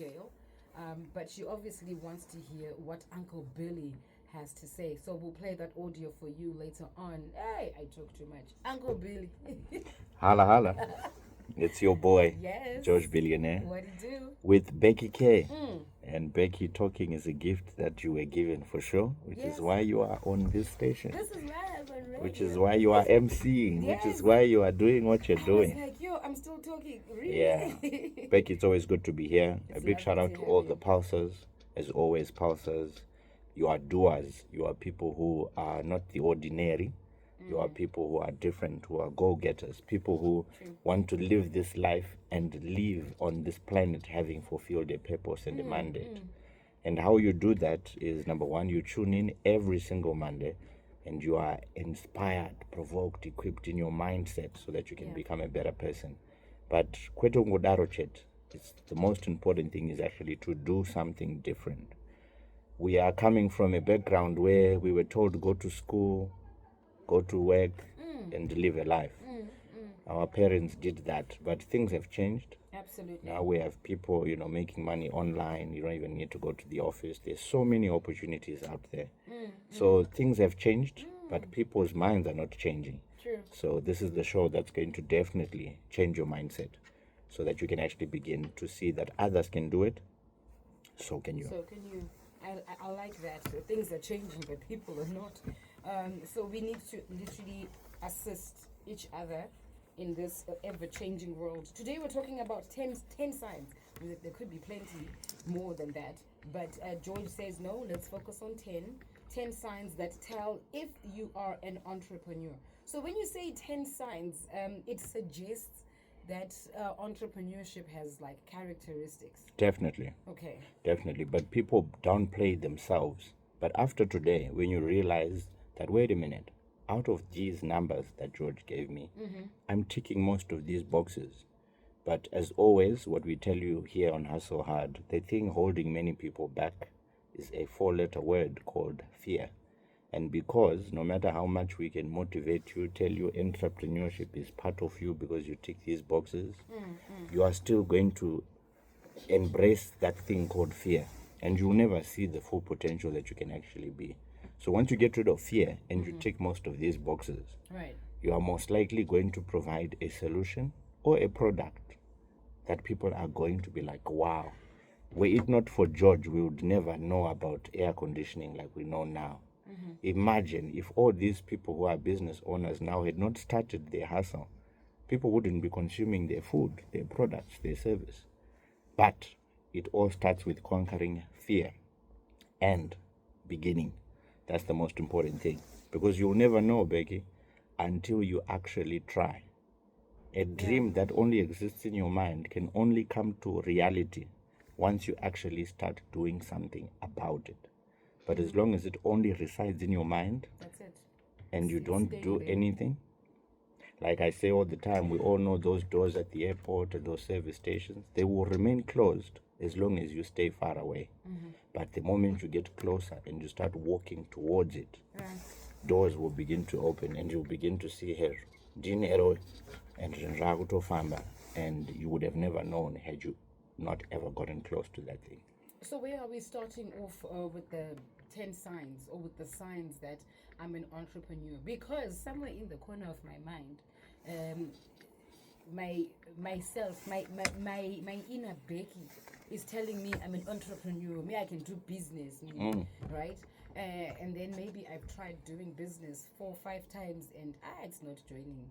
Gail, but she obviously wants to hear what Uncle Billy has to say. So we'll play that audio for you later on. Hey, I talk too much. Uncle Billy. Holla, holla. It's your boy, Yes. George Billionaire, What do you do? with Becky K. Mm. And Becky talking is a gift that you were given for sure, which Yes. is why you are on this station. This is live on radio. Which is why you are MCing, which Yes. is why you are doing what you're I was doing. like, yo, I'm still talking. Really? Yeah. Becky, it's always good to be here. It's A big lovely shout out to to have all you. the pulsers. As always, pulsers. You are doers. You are people who are not the ordinary. You are people who are different, who are go-getters, people who True. want to live this life and live on this planet having fulfilled a purpose and a mandate. And how you do that is, number one, you tune in every single Monday and you are inspired, provoked, equipped in your mindset so that you can Yeah. become a better person. But kwetu ngodaro chet, it's the most important thing is actually to do something different. We are coming from a background where we were told go to school, go to work, and live a life. Our parents did that, but things have changed. Absolutely. Now we have people, making money online. You don't even need to go to the office. There's so many opportunities out there. So things have changed, but people's minds are not changing. True. So this is the show that's going to definitely change your mindset so that you can actually begin to see that others can do it. So can you. So can you? I like that. So things are changing, but people are not. So we need to literally assist each other in this ever-changing world. Today we're talking about 10 signs. There could be plenty more than that. But George says, no, let's focus on 10 signs that tell if you are an entrepreneur. So when you say 10 signs, it suggests that entrepreneurship has like characteristics. Definitely. Okay. Definitely. But people downplay themselves. But after today, when you realize that, wait a minute, out of these numbers that George gave me, I'm ticking most of these boxes. But as always, what we tell you here on Hustle Hard, the thing holding many people back is a 4-letter word called fear. And because no matter how much we can motivate you, tell you entrepreneurship is part of you because you tick these boxes, you are still going to embrace that thing called fear, and you'll never see the full potential that you can actually be. So once you get rid of fear and you tick most of these boxes, Right. you are most likely going to provide a solution or a product that people are going to be like, wow. Were it not for George, we would never know about air conditioning like we know now. Imagine if all these people who are business owners now had not started their hustle, people wouldn't be consuming their food, their products, their service. But it all starts with conquering fear and beginning. That's the most important thing. Because you'll never know, Becky, until you actually try. A dream that only exists in your mind can only come to reality once you actually start doing something about it. But as long as it only resides in your mind That's it. and you It's don't staying do there. anything, like I say all the time, we all know those doors at the airport and those service stations, they will remain closed as long as you stay far away. But the moment you get closer and you start walking towards it, doors will begin to open and you'll begin to see her. Dinero and Famba, and you would have never known had you not ever gotten close to that thing. So where are we starting off with the 10 signs or with the signs that I'm an entrepreneur? Because somewhere in the corner of my mind, my inner Becky is telling me I'm an entrepreneur. Me, I can do business, right? And then maybe I've tried doing business 4 or 5 times and it's not joining.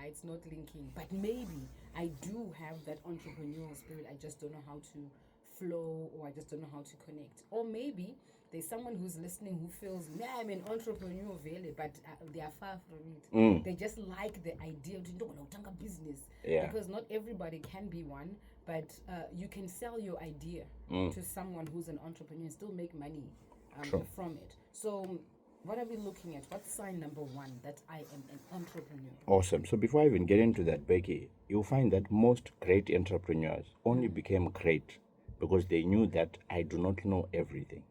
It's not linking. But maybe I do have that entrepreneurial spirit. I just don't know how to flow, or I just don't know how to connect. Or maybe there's someone who's listening who feels, I'm an entrepreneur, really, but they are far from it. They just like the idea of doing a business. Yeah. Because not everybody can be one, but you can sell your idea to someone who's an entrepreneur and still make money from it. So what are we looking at? What's sign number 1 that I am an entrepreneur? Awesome. So before I even get into that, Becky, you'll find that most great entrepreneurs only became great because they knew that I do not know everything.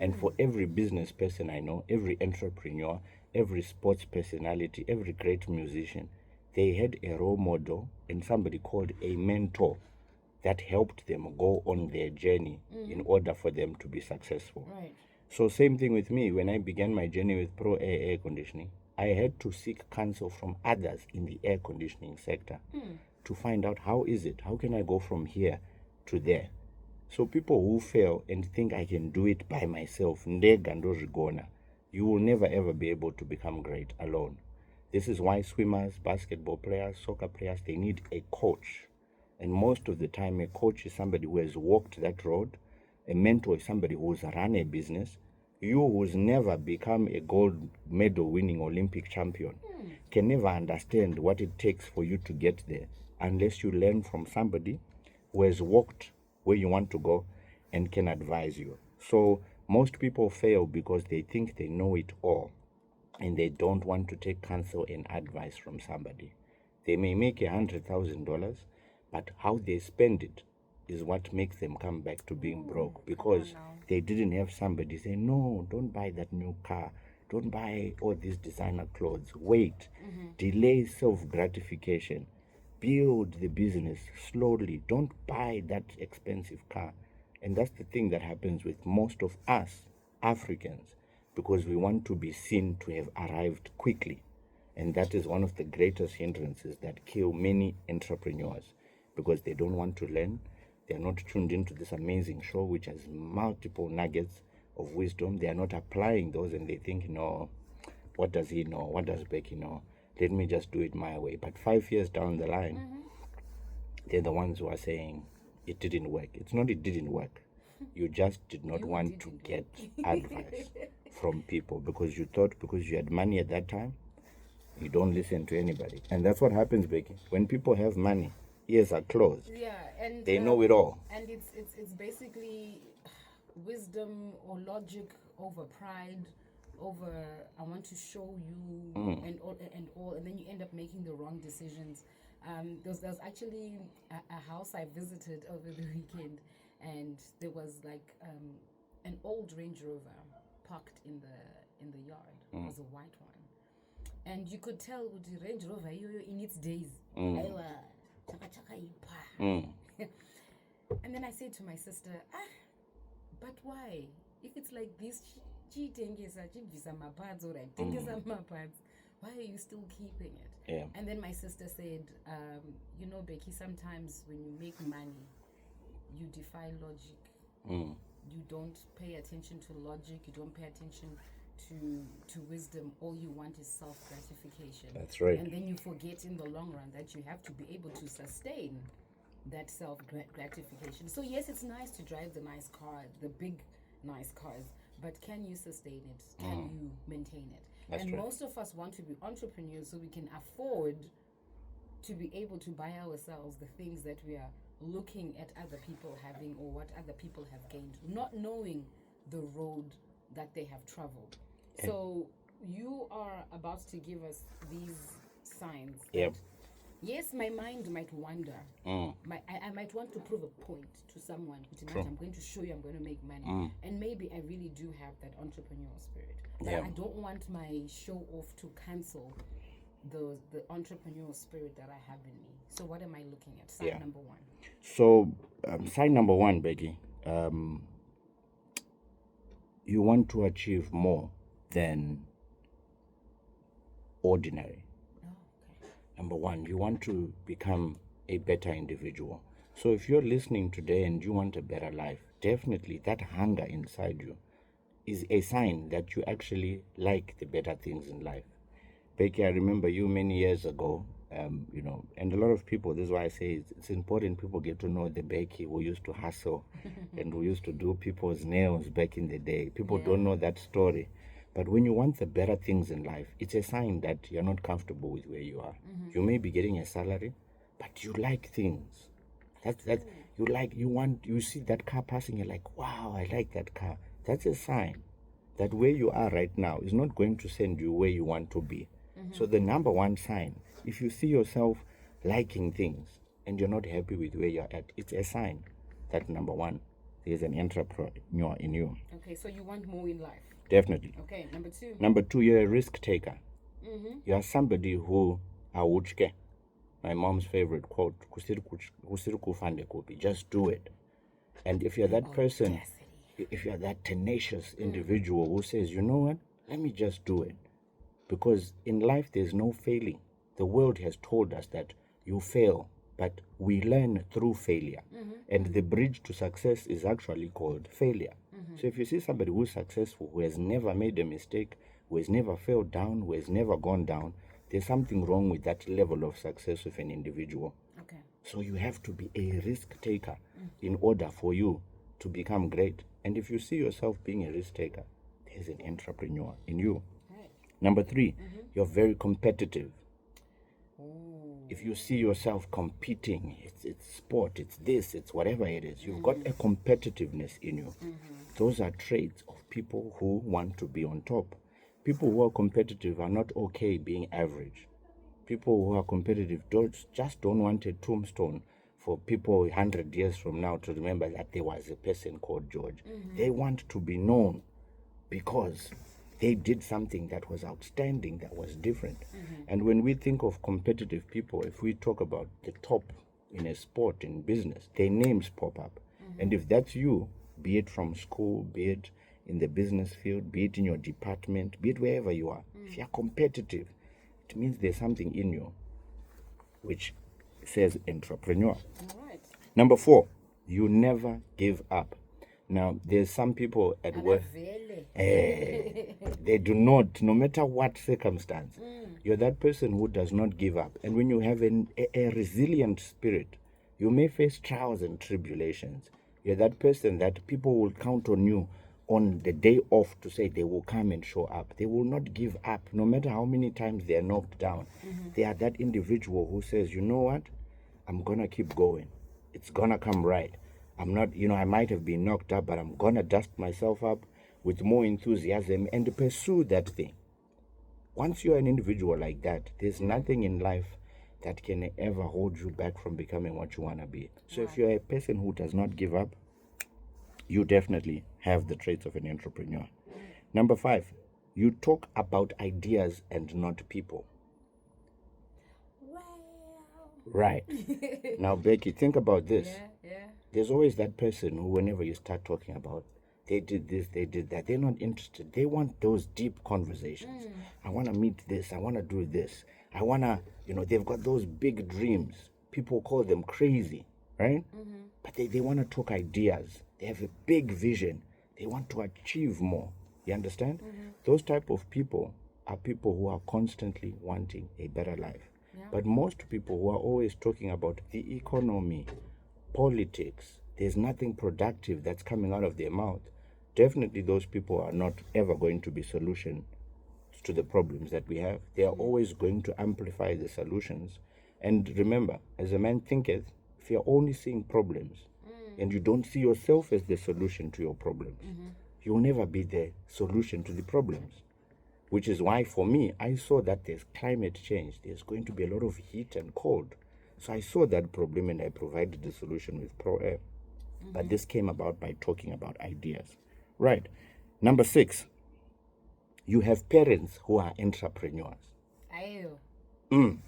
And for every business person I know, every entrepreneur, every sports personality, every great musician, they had a role model and somebody called a mentor that helped them go on their journey in order for them to be successful. Right. So same thing with me. When I began my journey with Pro Air conditioning, I had to seek counsel from others in the air conditioning sector to find out how is it, how can I go from here to there. So people who fail and think I can do it by myself, you will never ever be able to become great alone. This is why swimmers, basketball players, soccer players, they need a coach. And most of the time, a coach is somebody who has walked that road. A mentor is somebody who's run a business. You who's never become a gold medal winning Olympic champion can never understand what it takes for you to get there unless you learn from somebody who has walked where you want to go and can advise you. So most people fail because they think they know it all and they don't want to take counsel and advice from somebody. They may make $100,000, but how they spend it is what makes them come back to being broke, because they didn't have somebody say, no, don't buy that new car, don't buy all these designer clothes, wait, delay self-gratification, build the business slowly, don't buy that expensive car. And that's the thing that happens with most of us Africans, because we want to be seen to have arrived quickly. And that is one of the greatest hindrances that kill many entrepreneurs, because they don't want to learn. They're not tuned into this amazing show, which has multiple nuggets of wisdom. They are not applying those, and they think, no, what does he know? What does Becky know? Let me just do it my way. But 5 years down the line, they're the ones who are saying, it didn't work. It's not it didn't work. You just did not want to get advice from people because you thought because you had money at that time, you don't listen to anybody. And that's what happens, Becky. When people have money, ears are closed. Yeah, and they know it all. And it's basically wisdom or logic over pride, over I want to show you and all, and then you end up making the wrong decisions. There's actually a house I visited over the weekend, and there was like an old Range Rover parked in the yard. It was a white one, and you could tell with the Range Rover in its days. And then I said to my sister, but why? If it's like this, why are you still keeping it? Yeah. And then my sister said, Becky, sometimes when you make money, you defy logic. You don't pay attention to logic. You don't pay attention to wisdom. All you want is self-gratification. That's right. And then you forget in the long run that you have to be able to sustain that self-gratification. So yes, it's nice to drive the nice car, the big nice cars, but can you sustain it? Can you maintain it? That's and right. most of us want to be entrepreneurs so we can afford to be able to buy ourselves the things that we are looking at other people having or what other people have gained, not knowing the road that they have traveled. So you are about to give us these signs that Yep. yes, my mind might wander. I might want to prove a point to someone. I'm going to show you I'm going to make money. And maybe I really do have that entrepreneurial spirit. But Yeah. I don't want my show off to cancel the entrepreneurial spirit that I have in me. So what am I looking at? Sign number one. So, sign number one, Becky, you want to achieve more than ordinary. Oh, okay. Number one, you want to become a better individual. So if you're listening today and you want a better life, definitely that hunger inside you is a sign that you actually like the better things in life. Becky, I remember you many years ago, and a lot of people, this is why I say it's important people get to know the Becky who used to hustle and who used to do people's nails back in the day. People don't know that story. But when you want the better things in life, it's a sign that you're not comfortable with where you are. You may be getting a salary, but you like things. You see that car passing, you're like, wow, I like that car. That's a sign that where you are right now is not going to send you where you want to be. So the number one sign, if you see yourself liking things and you're not happy with where you're at, it's a sign that number one, there's an entrepreneur in you. Okay, so you want more in life. Definitely. Okay, number two. Number two, you're a risk taker. You are somebody who awuchke. My mom's favorite quote, "Kusiri kufande kupi," just do it. And if you're that person, Audacity. if you're that tenacious individual who says, you know what, let me just do it. Because in life, there's no failing. The world has told us that you fail, but we learn through failure. And the bridge to success is actually called failure. So if you see somebody who's successful, who has never made a mistake, who has never failed down, who has never gone down, there's something wrong with that level of success of an individual. Okay. So you have to be a risk taker in order for you to become great. And if you see yourself being a risk taker, there's an entrepreneur in you. Right. Number 3, you're very competitive. Ooh. If you see yourself competing, it's sport, it's this, it's whatever it is, you've got a competitiveness in you. Those are traits of people who want to be on top. People who are competitive are not okay being average. People who are competitive just don't want a tombstone for people 100 years from now to remember that there was a person called George. They want to be known because they did something that was outstanding, that was different. And when we think of competitive people, if we talk about the top in a sport, in business, their names pop up. And if that's you, be it from school, be it in the business field, be it in your department, be it wherever you are, if you're competitive, it means there's something in you which says entrepreneur. All right. Number 4, you never give up. Now, there's some people at work, they do not, no matter what circumstance, you're that person who does not give up. And when you have a resilient spirit, you may face trials and tribulations. You're that person that people will count on you on the day off to say they will come and show up. They will not give up, no matter how many times they are knocked down. They are that individual who says, you know what, I'm going to keep going. It's going to come right. I'm not, I might have been knocked up, but I'm going to dust myself up with more enthusiasm and pursue that thing. Once you're an individual like that, there's nothing in life that can ever hold you back from becoming what you want to be. So if you're a person who does not give up, you definitely have the traits of an entrepreneur. Number 5, you talk about ideas and not people. Wow. Right. Now, Becky, think about this. Yeah. There's always that person who, whenever you start talking about, they did this, they did that, they're not interested. They want those deep conversations. I want to meet this, I want to do this. I want to, they've got those big dreams. People call them crazy, right? But they want to talk ideas. They have a big vision. They want to achieve more. You understand? Those type of people are people who are constantly wanting a better life. Yeah. But most people who are always talking about the economy, politics, there's nothing productive that's coming out of their mouth. Definitely those people are not ever going to be solutions to the problems that we have. They are always going to amplify the solutions. And remember, as a man thinketh, if you're only seeing problems and you don't see yourself as the solution to your problems, you will never be the solution to the problems. Which is why, for me, I saw that there's climate change. There's going to be a lot of heat and cold. So I saw that problem and I provided the solution with ProAir. But this came about by talking about ideas. Right. Number 6, you have parents who are entrepreneurs. Ayo.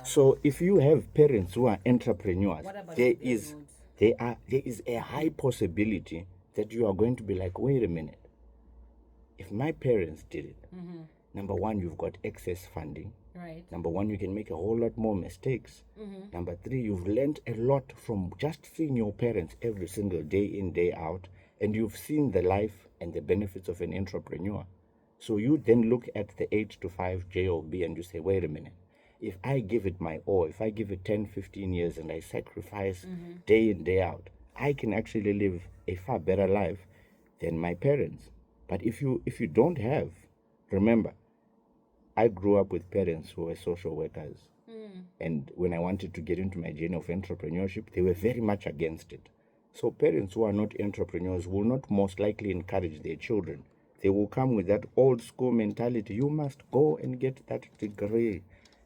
So if you have parents who are entrepreneurs, What about there the is roads? there is a high possibility that you are going to be like, wait a minute. If my parents did it, number 1, you've got excess funding. Right. Number 1, you can make a whole lot more mistakes. Number 3, you've learned a lot from just seeing your parents every single day in, day out, and you've seen the life and the benefits of an entrepreneur. So you then look at the 8 to 5 job and you say, wait a minute, if I give it my all, if I give it 10, 15 years and I sacrifice day in, day out, I can actually live a far better life than my parents. But if you don't have, remember, I grew up with parents who were social workers. And when I wanted to get into my journey of entrepreneurship, they were very much against it. So parents who are not entrepreneurs will not most likely encourage their children. They will come with that old school mentality. You must go and get that degree,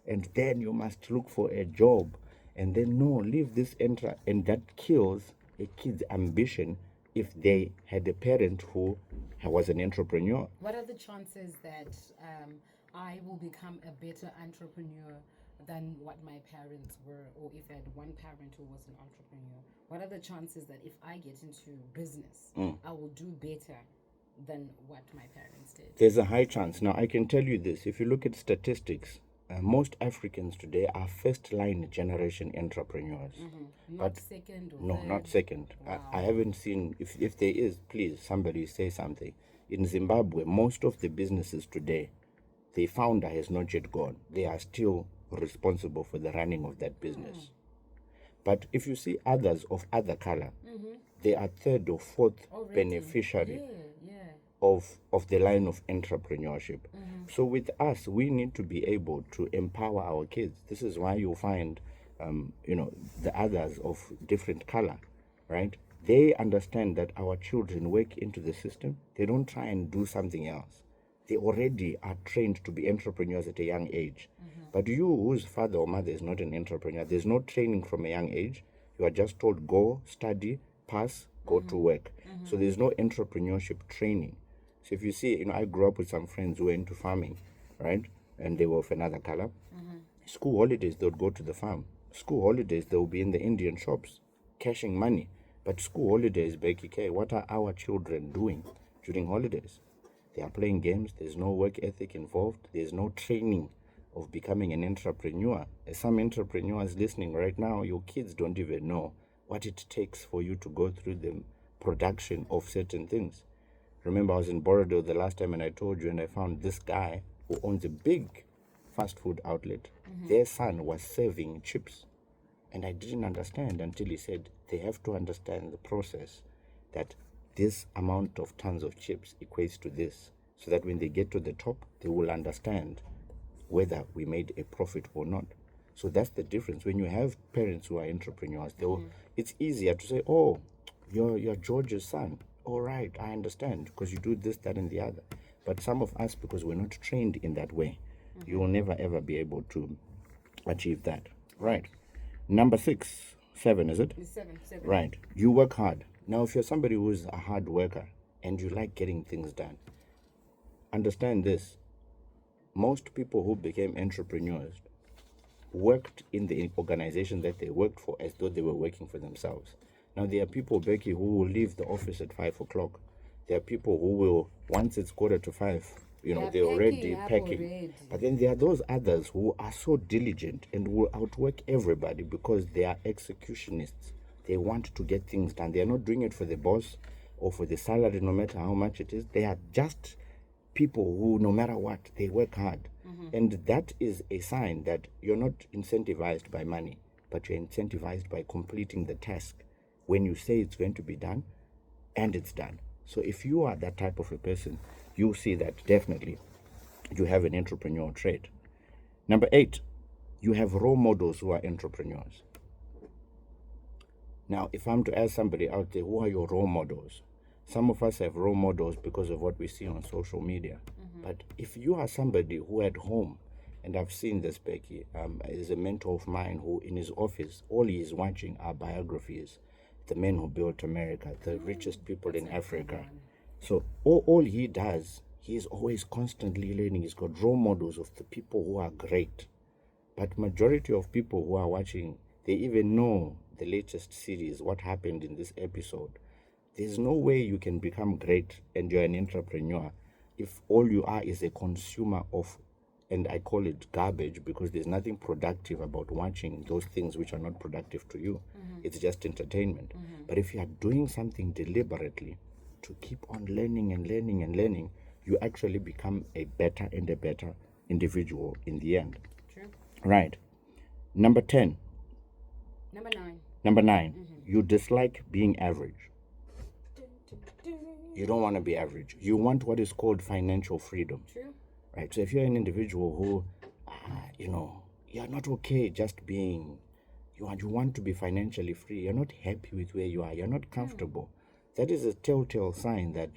and then you must look for a job. And then, no, leave this and that kills a kid's ambition if they had a parent who was an entrepreneur. What are the chances that I will become a better entrepreneur than what my parents were, or if I had one parent who was an entrepreneur, what are the chances that if I get into business, I will do better than what my parents did? There's a high chance. Now, I can tell you this. If you look at statistics, most Africans today are first-line generation entrepreneurs. Not second or No, third. not second. I haven't seen, if there is, please, somebody say something. In Zimbabwe, most of the businesses today, the founder has not yet gone. They are still responsible for the running of that business. But if you see others of other color, they are third or fourth Already. beneficiary Yeah. of the line of entrepreneurship. So with us, we need to be able to empower our kids. This is why you'll find, the others of different color, right? They understand that our children work into the system. They don't try and do something else. They already are trained to be entrepreneurs at a young age. But you, whose father or mother is not an entrepreneur, there's no training from a young age. You are just told, go, study, pass, go to work. So there's no entrepreneurship training. So if you see, I grew up with some friends who were into farming, right? And they were of another color. School holidays, they would go to the farm. School holidays, they will be in the Indian shops, cashing money. But school holidays, Becky K, what are our children doing during holidays? They are playing games. There's no work ethic involved. There's no training of becoming an entrepreneur. As some entrepreneurs listening right now, your kids don't even know what it takes for you to go through the production of certain things. Remember, I was in Borodale the last time and I told you, and I found this guy who owns a big fast food outlet. Their son was serving chips. And I didn't understand until he said they have to understand the process, that this amount of tons of chips equates to this, so that when they get to the top, they will understand whether we made a profit or not. So that's the difference. When you have parents who are entrepreneurs, it's easier to say, oh, you're George's son. All right, I understand, because you do this, that, and the other. But some of us, because we're not trained in that way, you will never, ever be able to achieve that. Right. Number 7, is it? It's seven. Right. You work hard. Now, if you're somebody who's a hard worker and you like getting things done, understand this. Most people who became entrepreneurs worked in the organization that they worked for as though they were working for themselves. Now, there are people, Becky, who will leave the office at 5 o'clock. There are people who will, once it's 4:45, they're already packing. But then there are those others who are so diligent and will outwork everybody because they are executionists. They want to get things done. They are not doing it for the boss or for the salary, no matter how much it is. They are just people who, no matter what, they work hard. And that is a sign that you're not incentivized by money, but you're incentivized by completing the task when you say it's going to be done, and it's done. So if you are that type of a person, you see that definitely you have an entrepreneurial trait. Number 8, you have role models who are entrepreneurs. Now, if I'm to ask somebody out there, who are your role models? Some of us have role models because of what we see on social media. But if you are somebody who at home, and I've seen this, Becky, is a mentor of mine who in his office, all he is watching are biographies. The men who built America, the richest people in Africa. So all he does, he is always constantly learning. He's got role models of the people who are great. But majority of people who are watching, they even know the latest series, what happened in this episode. There's no way you can become great and you're an entrepreneur if all you are is a consumer of, and I call it garbage because there's nothing productive about watching those things which are not productive to you. It's just entertainment. But if you are doing something deliberately to keep on learning and learning and learning, you actually become a better and a better individual in the end. True. Right. Number 10. Number 9. You dislike being average. You don't want to be average. You want what is called financial freedom. True. Right. So if you're an individual who, you're not okay just being, you want to be financially free. You're not happy with where you are. You're not comfortable. That is a telltale sign that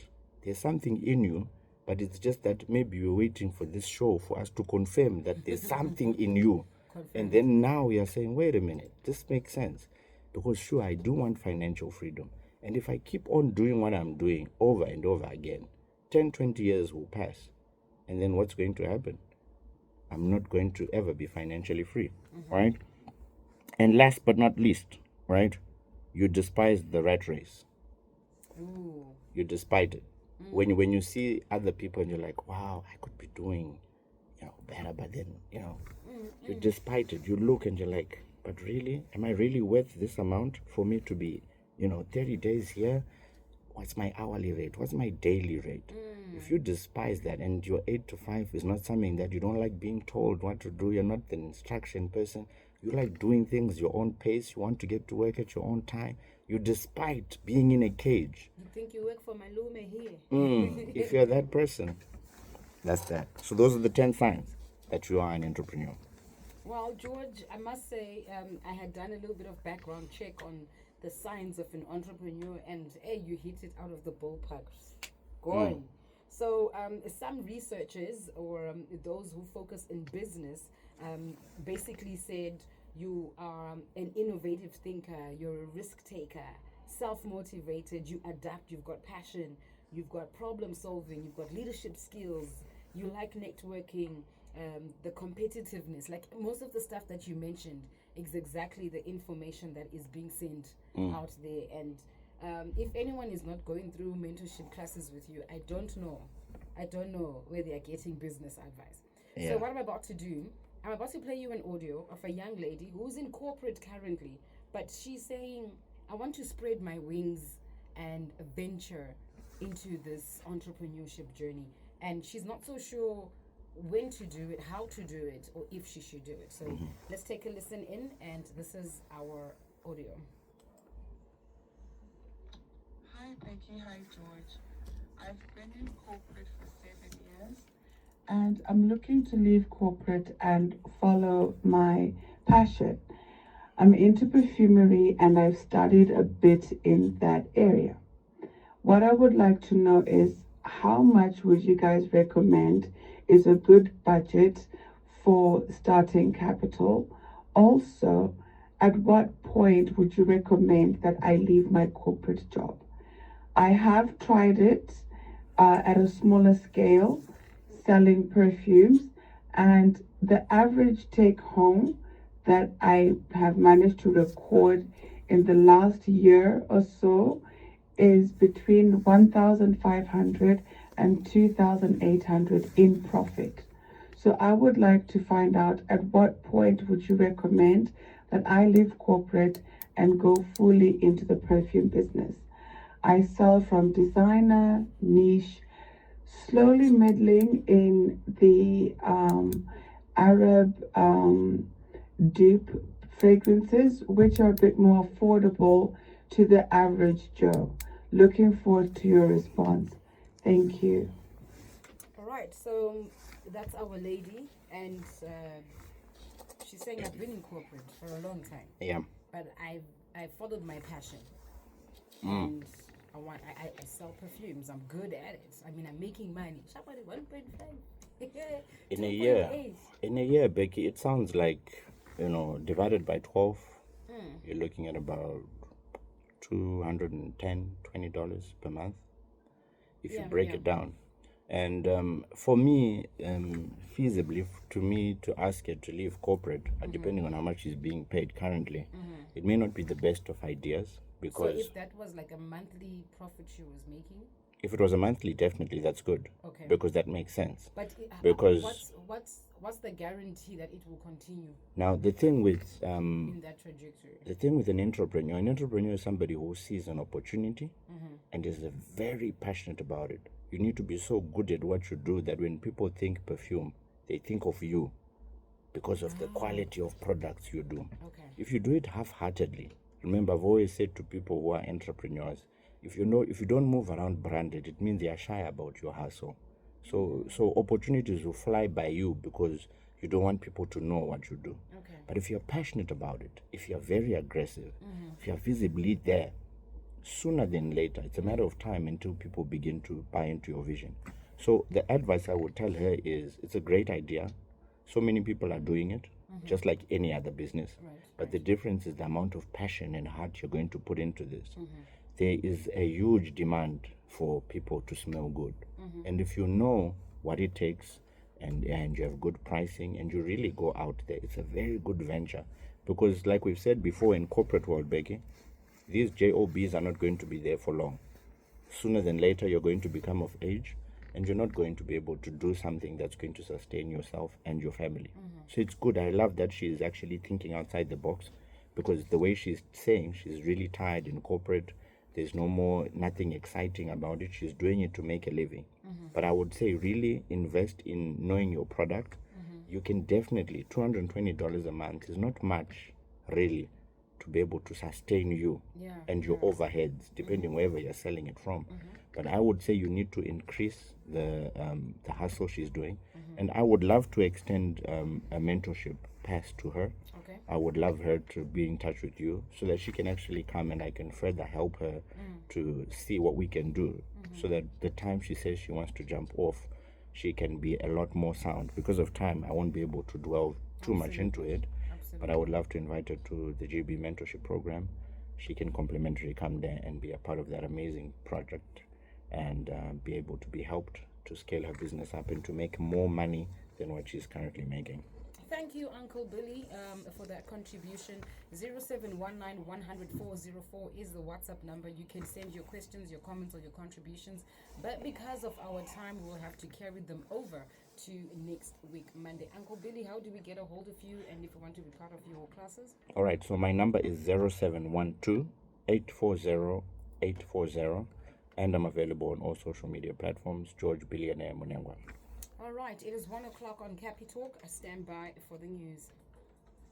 there's something in you, but it's just that maybe you're waiting for this show for us to confirm that there's something in you. And then now you're saying, wait a minute, this makes sense. Because sure, I do want financial freedom. And if I keep on doing what I'm doing over and over again, 10, 20 years will pass. And then what's going to happen? I'm not going to ever be financially free, right? And last but not least, right? You despise the rat race. Ooh. You despise it. When you see other people and you're like, wow, I could be doing, better, but then, you despite it. You look and you're like, but really, am I really worth this amount for me to be, 30 days here? What's my hourly rate? What's my daily rate? If you despise that and your 8 to 5 is not something that you don't like being told what to do, you're not the instruction person, you like doing things your own pace, you want to get to work at your own time, you despite being in a cage. You think you work for my lume here? If you're that person, that's that. So those are the 10 signs that you are an entrepreneur. Well, George, I must say, I had done a little bit of background check on the signs of an entrepreneur, and hey, you hit it out of the ballpark. Going. So, some researchers or those who focus in business basically said you are an innovative thinker, you're a risk taker, self motivated, you adapt, you've got passion, you've got problem solving, you've got leadership skills, you like networking, the competitiveness. Like most of the stuff that you mentioned is exactly the information that is being sent out there. And if anyone is not going through mentorship classes with you, I don't know where they are getting business advice. Yeah. So what I'm about to do, I'm about to play you an audio of a young lady who's in corporate currently, but she's saying, I want to spread my wings and venture into this entrepreneurship journey. And she's not so sure when to do it, how to do it, or if she should do it. So let's take a listen in, and this is our audio. Hi Becky, hi George. I've been in corporate for 7 years and I'm looking to leave corporate and follow my passion. I'm into perfumery and I've studied a bit in that area. What I would like to know is how much would you guys recommend is a good budget for starting capital? Also, at what point would you recommend that I leave my corporate job? I have tried it at a smaller scale, selling perfumes, and the average take home that I have managed to record in the last year or so is between 1,500 and 2,800 in profit. So I would like to find out at what point would you recommend that I leave corporate and go fully into the perfume business. I sell from designer, niche, slowly middling in the Arab dupe fragrances, which are a bit more affordable to the average Joe. Looking forward to your response. Thank you. All right, so that's our lady, and she's saying I've been in corporate for a long time, Yeah. but I followed my passion, and I sell perfumes. I'm good at it. I mean, I'm making money. Somebody 1.5 In a year, 2.8. Becky, it sounds like, divided by 12, you're looking at about $210-$20 per month if you break it down. And for me, feasibly, to me, to ask her to leave corporate, depending on how much is being paid currently, it may not be the best of ideas. So Because if that was like a monthly profit she was making, if it was a monthly, definitely that's good. Okay. Because that makes sense. but Because what's the guarantee that it will continue now the thing with in that trajectory? the thing with an entrepreneur is somebody who sees an opportunity and is very passionate about it. You need to be so good at what you do that when people think perfume, they think of you because of the quality of products you do. Okay. If you do it half-heartedly, remember, I've always said to people who are entrepreneurs, if you don't move around branded, it means they are shy about your hustle. So opportunities will fly by you because you don't want people to know what you do. Okay. But if you're passionate about it, if you're very aggressive, if you're visibly there, sooner than later, it's a matter of time until people begin to buy into your vision. So the advice I would tell her is, it's a great idea. So many people are doing it, just like any other business. But the difference is the amount of passion and heart you're going to put into this. There is a huge demand for people to smell good. And if you know what it takes and you have good pricing and you really go out there, it's a very good venture. Because like we've said before, in corporate world, Becky, these jobs are not going to be there for long. Sooner than later, you're going to become of age and you're not going to be able to do something that's going to sustain yourself and your family. So it's good. I love that she's actually thinking outside the box, because the way she's saying she's really tired in corporate, there's nothing exciting about it. She's doing it to make a living. But I would say really invest in knowing your product. You can definitely, $220 a month is not much, really, to be able to sustain you and your overheads, depending wherever you're selling it from. But I would say you need to increase the hustle she's doing. And I would love to extend a mentorship pass to her. Okay. I would love her to be in touch with you so that she can actually come and I can further help her to see what we can do, so that the time she says she wants to jump off, she can be a lot more sound. Because of time, I won't be able to dwell too much into it. But I would love to invite her to the GB mentorship program. She can complimentary come there and be a part of that amazing project and be able to be helped to scale her business up and to make more money than what she's currently making. Thank you, Uncle Billy, for that contribution. 0719 100 404 is the WhatsApp number. You can send your questions, your comments, or your contributions. But because of our time, we'll have to carry them over to next week, Monday. Uncle Billy, how do we get a hold of you and if you want to be part of your classes? All right, so my number is 0712 840 840, and I'm available on all social media platforms, George Billionaire Munengwa. All right, it is 1 o'clock on Capi Talk. I stand by for the news.